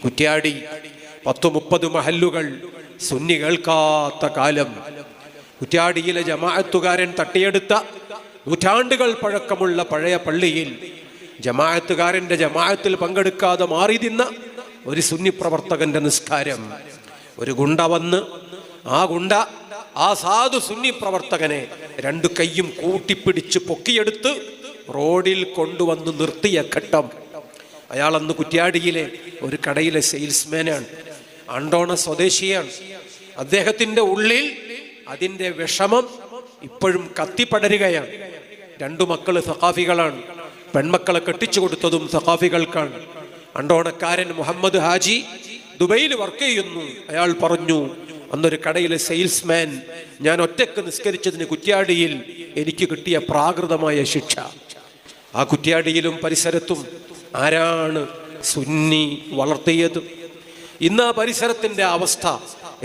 കുറ്റ്യാടി 10-30 മഹല്ലുകൾ സുന്നി കേൾക്കാത്ത കാലം. കുറ്റ്യാടിയിലെ ജമാഅത്തുകാരൻ തട്ടിയെടുത്ത നൂറ്റാണ്ടുകൾ പഴക്കമുള്ള പഴയ പള്ളിയിൽ ജമാഅത്തുകാരൻ്റെ ജമാഅത്തിൽ പങ്കെടുക്കാതെ മാറി നിന്ന ഒരു സുന്നി പ്രവർത്തകന്റെ നിസ്കാരം. ഒരു ഗുണ്ട വന്ന് ആ സാധു സുന്നി പ്രവർത്തകനെ 2 കൈയും കൂട്ടിപ്പിടിച്ച് പൊക്കിയെടുത്ത് റോഡിൽ കൊണ്ടുവന്ന് നിർത്തിയ ഘട്ടം. അയാൾ അന്ന് കുറ്റ്യാടിയിലെ ഒരു കടയിലെ സെയിൽസ്മാനാണ്, അണ്ടോണ സ്വദേശിയാണ്. അദ്ദേഹത്തിൻ്റെ ഉള്ളിൽ അതിൻ്റെ വിഷമം ഇപ്പോഴും കത്തിപ്പടരുകയാണ്. 2 മക്കൾ സഖാഫികളാണ്, പെൺമക്കളെ കെട്ടിച്ചു കൊടുത്തതും സഖാഫികൾക്കാണ്. അണ്ടോണക്കാരൻ മുഹമ്മദ് ഹാജി ദുബൈയിൽ വർക്ക് ചെയ്യുന്നു. അയാൾ പറഞ്ഞു, അന്നൊരു കടയിലെ സെയിൽസ്മാൻ ഞാൻ ഒറ്റക്ക് നിസ്കരിച്ചതിന് കുറ്റ്യാടിയിൽ എനിക്ക് കിട്ടിയ പ്രാകൃതമായ ശിക്ഷ. ആ കുറ്റ്യാടിയിലും പരിസരത്തും ആരാണ് സുന്നി വളർത്തിയത്? ഇന്ന് ആ പരിസരത്തിൻ്റെ അവസ്ഥ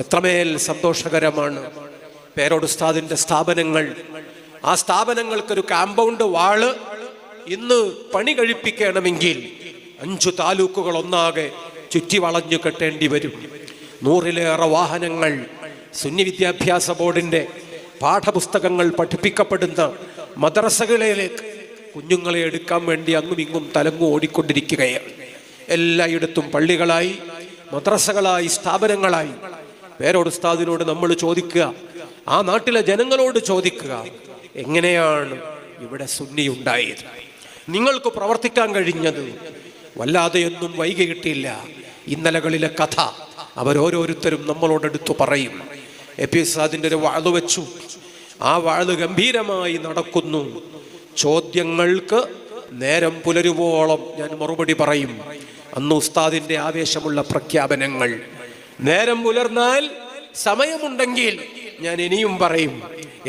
എത്രമേൽ സന്തോഷകരമാണ്. പേരോട് ഉസ്താദിന്റെ സ്ഥാപനങ്ങൾ, ആ സ്ഥാപനങ്ങൾക്കൊരു കാമ്പൗണ്ട് വാള് ഇന്ന് പണി കഴിപ്പിക്കണമെങ്കിൽ 5 താലൂക്കുകൾ ഒന്നാകെ ചുറ്റി വളഞ്ഞു കെട്ടേണ്ടി വരും. 100-ലേറെ വാഹനങ്ങൾ സുന്നി വിദ്യാഭ്യാസ ബോർഡിന്റെ പാഠപുസ്തകങ്ങൾ പഠിപ്പിക്കപ്പെടുന്ന മദ്രസകളിലേക്ക് കുഞ്ഞുങ്ങളെ എടുക്കാൻ വേണ്ടി അങ്ങും ഇങ്ങും തലങ്ങും ഓടിക്കൊണ്ടിരിക്കുകയാണ്. എല്ലായിടത്തും പള്ളികളായി, മദ്രസകളായി, സ്ഥാപനങ്ങളായി. പേരോട് ഉസ്താദിനോട് നമ്മൾ ചോദിക്കുക, ആ നാട്ടിലെ ജനങ്ങളോട് ചോദിക്കുക, എങ്ങനെയാണ് ഇവിടെ സുന്നി ഉണ്ടായത്? നിങ്ങൾക്ക് പ്രവർത്തിക്കാൻ കഴിഞ്ഞത്? വല്ലാതെയൊന്നും വൈകിയിട്ടില്ല. ഇന്നലകളിലെ കഥ അവരോരോരുത്തരും നമ്മളോടെടുത്തു പറയും. എപി ഉസ്താദിൻ്റെ ഒരു വാഴ് വെച്ചു, ആ വാഴ് ഗംഭീരമായി നടക്കുന്നു. ചോദ്യങ്ങൾക്ക് നേരം പുലരുവോളം ഞാൻ മറുപടി പറയും. അന്ന് ഉസ്താദിന്റെ ആവേശമുള്ള പ്രഖ്യാപനങ്ങൾ. നേരം പുലർന്നാൽ സമയമുണ്ടെങ്കിൽ ഞാൻ ഇനിയും പറയും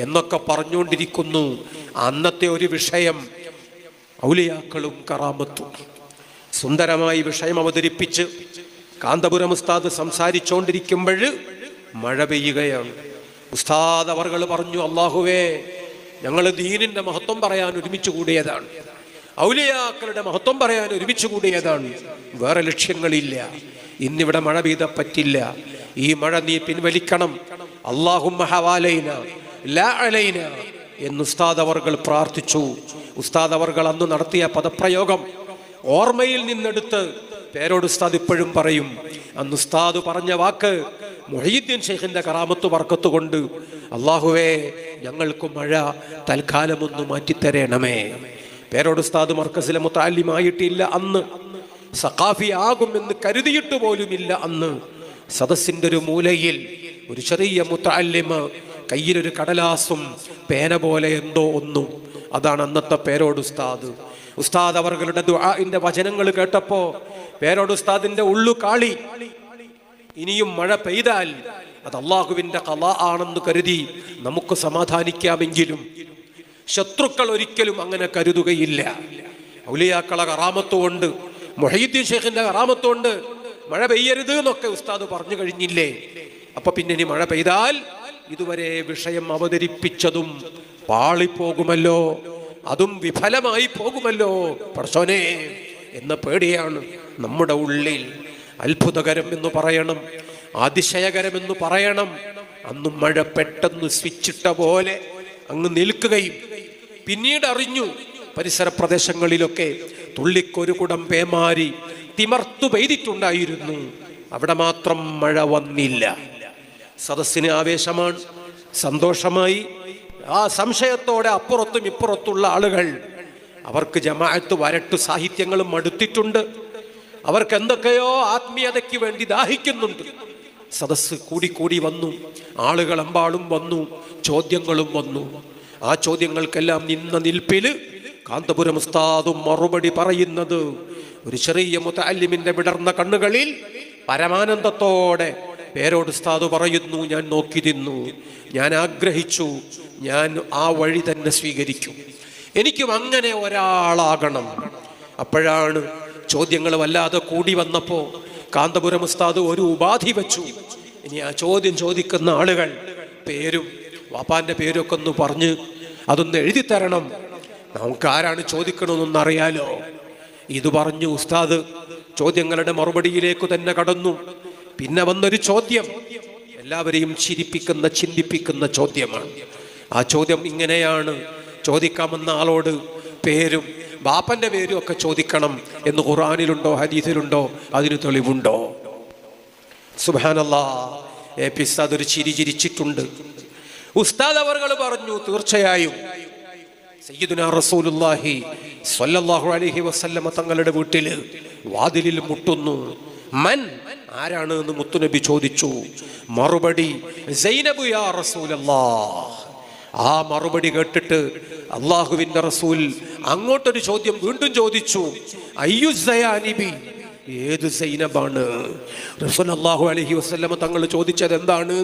എന്നൊക്കെ പറഞ്ഞുകൊണ്ടിരിക്കുന്നു. അന്നത്തെ ഒരു വിഷയം ഔലിയാക്കളും കറാമത്തും. സുന്ദരമായി വിഷയം അവതരിപ്പിച്ച് കാന്തപുരം ഉസ്താദ് സംസാരിച്ചുകൊണ്ടിരിക്കുമ്പോൾ മഴ പെയ്യുകയാണ്. ഉസ്താദ് അവർകൾ പറഞ്ഞു, അല്ലാഹുവേ, ഞങ്ങൾ ദീനിന്റെ മഹത്വം പറയാൻ ഒരുമിച്ച് കൂടിയതാണ്, ഔലിയാക്കളുടെ മഹത്വം പറയാൻ ഒരുമിച്ച് കൂടിയതാണ്, വേറെ ലക്ഷ്യങ്ങളില്ല. ഇന്നിവിടെ മഴ പെയ്ത പറ്റില്ല, ഈ മഴ നീ പിൻവലിക്കണം. അല്ലാഹുമ്മ ഹവാലൈന ലാ അലൈന എന്ന് ഉസ്താദ് അവർകൾ പ്രാർത്ഥിച്ചു. ഉസ്താദ് അവർകൾ അന്ന് നടത്തിയ പദപ്രയോഗം ഓർമ്മയിൽ നിന്നെടുത്ത് പേരോട് ഉസ്താദ് ഇപ്പോഴും പറയും. അന്ന് ഉസ്താദ് പറഞ്ഞ വാക്ക് മുഹീദ്ദീൻ ഷെയ്ഖിന്റെ കറാമത്ത് ബർക്കത്ത് കൊണ്ട്, അല്ലാഹുവേ, ഞങ്ങൾക്ക് മഴ തൽക്കാലം ഒന്ന് മാറ്റിത്തരണമേ. പേരോട് ഉസ്താദ് മർക്കസിലെ മുത്തഅല്ലിമായിട്ടില്ല അന്ന്, സഖാഫി ആകുമെന്ന് കരുതിയിട്ട് പോലുമില്ല അന്ന്. സദസ്സിന്റെ ഒരു മൂലയിൽ ഒരു ചെറിയ മുത്തഅല്ലിമ്, കയ്യിലൊരു കടലാസും പേന പോലെ എന്തോ ഒന്നും. അതാണ് അന്നത്തെ പേരോട് ഉസ്താദ്. ഉസ്താദ് അവരുടെ ദുആഇന്റെ വചനങ്ങൾ കേട്ടപ്പോ പേരോട് ഉസ്താദിന്റെ ഉള്ളു കാളി. ഇനിയും മഴ പെയ്താൽ അത് അള്ളാഹുവിന്റെ ഖളാ ആണെന്ന് കരുതി നമുക്ക് സമാധാനിക്കാമെങ്കിലും ശത്രുക്കൾ ഒരിക്കലും അങ്ങനെ കരുതുകയില്ല. ഔലിയാക്കളെ കറാമത്തുകൊണ്ട്, മുഹീദ്ദീൻ ഷെയ്ഖിന്റെ കറാമത്തുകൊണ്ട് മഴ പെയ്യരുത് എന്നൊക്കെ ഉസ്താദ് പറഞ്ഞു കഴിഞ്ഞില്ലേ? അപ്പൊ പിന്നെ ഇനി മഴ പെയ്താൽ ഇതുവരെ വിഷയം അവതരിപ്പിച്ചതും പാളിപ്പോകുമല്ലോ, അതും വിഫലമായി പോകുമല്ലോ പടച്ചോനെ എന്ന പേടിയാണ് നമ്മുടെ ഉള്ളിൽ. അത്ഭുതകരം എന്ന് പറയണം, അതിശയകരമെന്ന് പറയണം. അന്ന് മഴ പെട്ടെന്ന് സ്വിച്ചിട്ട പോലെ അങ്ങ് നിൽക്കുകയും പിന്നീട് അറിഞ്ഞു പരിസര പ്രദേശങ്ങളിലൊക്കെ തുള്ളിക്കൊരു കുടം പേമാരി തിമർത്തു പെയ്തിട്ടുണ്ടായിരുന്നു. അവിടെ മാത്രം മഴ വന്നില്ല. സദസ്സിന് ആവേശമാണ്, സന്തോഷമായി. ആ സംശയത്തോടെ അപ്പുറത്തും ഇപ്പുറത്തുള്ള ആളുകൾ, അവർക്ക് ജമാഅത്ത് വരട്ടു സാഹിത്യങ്ങളും മടുത്തിട്ടുണ്ട്. അവർക്ക് എന്തൊക്കെയോ ആത്മീയതയ്ക്ക് വേണ്ടി ദാഹിക്കുന്നുണ്ട്. സദസ്സ് കൂടി വന്നു, ആളുകൾ എമ്പാടും വന്നു, ചോദ്യങ്ങളും വന്നു. ആ ചോദ്യങ്ങൾക്കെല്ലാം നിന്ന നിൽപ്പില് കാന്തപുരം ഉസ്താദും മറുപടി പറയുന്നത് ഒരു ചെറിയ മുതഅല്ലിമിന്റെ വിടർന്ന കണ്ണുകളിൽ പരമാനന്ദത്തോടെ പേരോട് ഉസ്താദ് പറയുന്നു, ഞാൻ നോക്കി നിന്നു, ഞാൻ ആഗ്രഹിച്ചു, ഞാൻ ആ വഴി തന്നെ സ്വീകരിക്കും, എനിക്കും അങ്ങനെ ഒരാളാകണം. അപ്പോഴാണ് ചോദ്യങ്ങൾ വല്ലാതെ കൂടി വന്നപ്പോൾ കാന്തപുരം ഉസ്താദ് ഒരു ഉപാധി വെച്ചു. ഇനി ആ ചോദ്യം ചോദിക്കുന്ന ആളുകൾ പേരും വാപ്പാന്റെ പേരൊക്കെ ഒന്ന് പറഞ്ഞ് അതൊന്ന് എഴുതി തരണം, നമുക്ക് ആരാണ് ചോദിക്കണമെന്നൊന്നറിയാലോ. ഇത് പറഞ്ഞു ഉസ്താദ് ചോദ്യങ്ങളുടെ മറുപടിയിലേക്ക് തന്നെ കടന്നു. പിന്നെ വന്നൊരു ചോദ്യം എല്ലാവരെയും ചിരിപ്പിക്കുന്ന ചിന്തിപ്പിക്കുന്ന ചോദ്യമാണ്. ആ ചോദ്യം ഇങ്ങനെയാണ്: ചോദിക്കാമെന്ന ആളോട് പേരും ബാപ്പന്റെ പേരും ഒക്കെ ചോദിക്കണം എന്ന് ഖുർആനിലുണ്ടോ ഹദീസിലുണ്ടോ? അതിന് തെളിവുണ്ടോ? സുബ്ഹാനല്ലാഹ്. ഉസ്താദ് ഒരു ചിരി ചിരിച്ചിട്ടുണ്ട്. ഉസ്താദ് അവർകൾ പറഞ്ഞു, തീർച്ചയായും സയ്യിദുനാ റസൂലുള്ളാഹി സ്വല്ലല്ലാഹു അലൈഹി വസല്ലമ തങ്ങളുടെ വീട്ടില് വാതിലിൽ മുട്ടുന്നു. മൻ, ആരാണ് എന്ന് മുത്തുനബി ചോദിച്ചു. മറുപടി സൈനബ് യാ റസൂലല്ലാഹ്. ആ മറുപടി കേട്ടിട്ട് അള്ളാഹുവിന്റെ റസൂൽ അങ്ങോട്ടൊരു ചോദ്യം വീണ്ടും ചോദിച്ചു. അയ്യു സയാനിബി, ഏത് സൈനബാണ്? റസൂൽ സല്ലല്ലാഹു അലൈഹി വസല്ലമ തങ്ങൾ ചോദിച്ചത് എന്താണ്?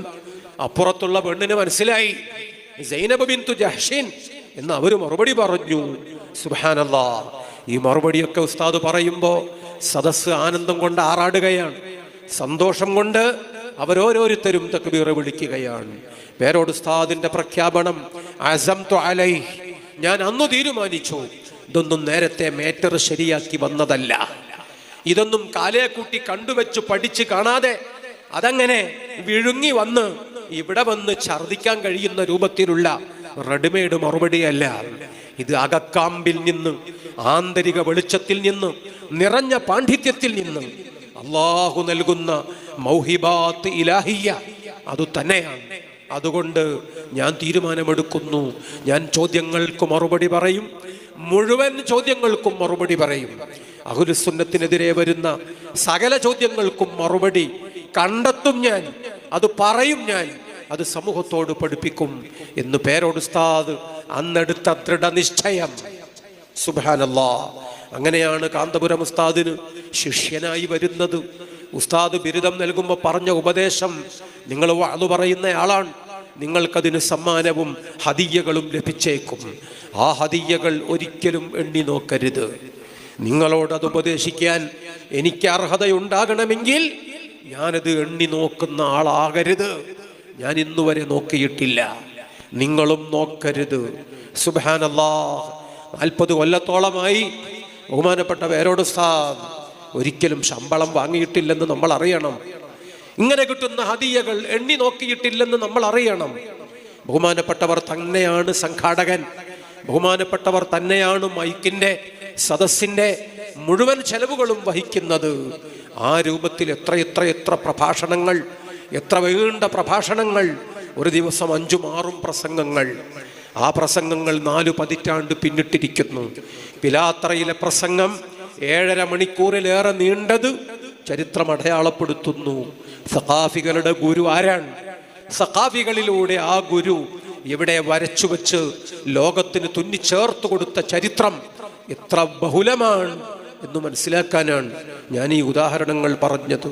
അപ്പുറത്തുള്ള പെണ്ണിന് മനസ്സിലായി സൈനബ് ബിന്തു ജഹ്ഷിൻ എന്ന് അവര് മറുപടി പറഞ്ഞു. സുബ്ഹാനല്ലാഹ്. ഈ മറുപടിയൊക്കെ ഉസ്താദ് പറയുമ്പോ സദസ്സ് ആനന്ദം കൊണ്ട് ആറാടുകയാണ്. സന്തോഷം കൊണ്ട് അവരോരോരുത്തരും തക്ബീർ വിളിക്കുകയാണ്. പേരോട് ഉസ്താദിന്റെ പ്രഖ്യാപനം, അസംതു അലൈഹി, ഞാൻ അന്ന് തീരുമാനിച്ചു. ഇതൊന്നും നേരത്തെ മേറ്റർ ശരിയാക്കി വന്നതല്ല. ഇതൊന്നും കാലയെ കൂട്ടി കണ്ടുവെച്ച് പഠിച്ച് കാണാതെ അതങ്ങനെ വിഴുങ്ങി വന്ന് ഇവിടെ വന്ന് ഛർദിക്കാൻ കഴിയുന്ന രൂപത്തിലുള്ള റെഡിമെയ്ഡ് മറുപടിയല്ല. ഇത് അകക്കാമ്പിൽ നിന്ന്, ആന്തരിക വെളിച്ചത്തിൽ നിന്ന്, നിറഞ്ഞ പാണ്ഡിത്യത്തിൽ നിന്ന് അള്ളാഹു നൽകുന്ന മൗഹിബാത്ത് ഇലാഹിയ അത് തന്നെയാണ്. അതുകൊണ്ട് ഞാൻ തീരുമാനമെടുക്കുന്നു, ഞാൻ ചോദ്യങ്ങൾക്ക് മറുപടി പറയും, മുഴുവൻ ചോദ്യങ്ങൾക്കും മറുപടി പറയും. അഹ്ലുസുന്നത്തിനെതിരെ വരുന്ന സകല ചോദ്യങ്ങൾക്കും മറുപടി കണ്ടെത്തും ഞാൻ, അത് പറയും ഞാൻ, അത് സമൂഹത്തോട് പഠിപ്പിക്കും എന്ന് പേരോട് ഉസ്താദ് അന്നെടുത്ത ദൃഢനിശ്ചയം. സുബ്ഹാനല്ലാഹ്. അങ്ങനെയാണ് കാന്തപുരം ഉസ്താദിന് ശിഷ്യനായി വരുന്നത്. ഉസ്താദ് ബിരുദം നൽകുമ്പോൾ പറഞ്ഞ ഉപദേശം, നിങ്ങൾ വഅദ് പറയുന്ന ആളാണ്, നിങ്ങൾക്കതിന് സമ്മാനവും ഹദിയ്യകളും ലഭിച്ചേക്കും. ആ ഹദിയ്യകൾ ഒരിക്കലും എണ്ണി നോക്കരുത്. നിങ്ങളോടത് ഉപദേശിക്കാൻ എനിക്ക് അർഹതയുണ്ടാകണമെങ്കിൽ ഞാനത് എണ്ണി നോക്കുന്ന ആളാകരുത്. ഞാൻ ഇന്നുവരെ നോക്കിയിട്ടില്ല, നിങ്ങളും നോക്കരുത്. സുബ്ഹാനല്ലാഹ്. 40 കൊല്ലത്തോളമായി ബഹുമാനപ്പെട്ട പേരോട് ഉസ്താദ് ഒരിക്കലും ശമ്പളം വാങ്ങിയിട്ടില്ലെന്ന് നമ്മൾ അറിയണം. ഇങ്ങനെ കിട്ടുന്ന ഹദിയകൾ എണ്ണി നോക്കിയിട്ടില്ലെന്ന് നമ്മൾ അറിയണം. ബഹുമാനപ്പെട്ടവർ തന്നെയാണ് സംഘാടകൻ, ബഹുമാനപ്പെട്ടവർ തന്നെയാണ് മൈക്കിന്റെ സദസ്സിന്റെ മുഴുവൻ ചെലവുകളും വഹിക്കുന്നത്. ആ രൂപത്തിൽ എത്ര പ്രഭാഷണങ്ങൾ, എത്ര നീണ്ട പ്രഭാഷണങ്ങൾ, ഒരു ദിവസം 5ഉം 6ഉം പ്രസംഗങ്ങൾ. ആ പ്രസംഗങ്ങൾ 4 പതിറ്റാണ്ട് പിന്നിട്ടിരിക്കുന്നു. പിലാത്തറയിലെ പ്രസംഗം 7.5 മണിക്കൂറിലേറെ നീണ്ടത് ചരിത്രം അടയാളപ്പെടുത്തുന്നു. സഖാഫികളുടെ ഗുരു ആരാണ്? സഖാഫികളിലൂടെ ആ ഗുരു ഇവിടെ വരച്ചു വെച്ച് ലോകത്തിന് തുന്നിച്ചേർത്ത് കൊടുത്ത ചരിത്രം എത്ര ബഹുലമാണ് എന്ന് മനസ്സിലാക്കാനാണ് ഞാൻ ഈ ഉദാഹരണങ്ങൾ പറഞ്ഞത്.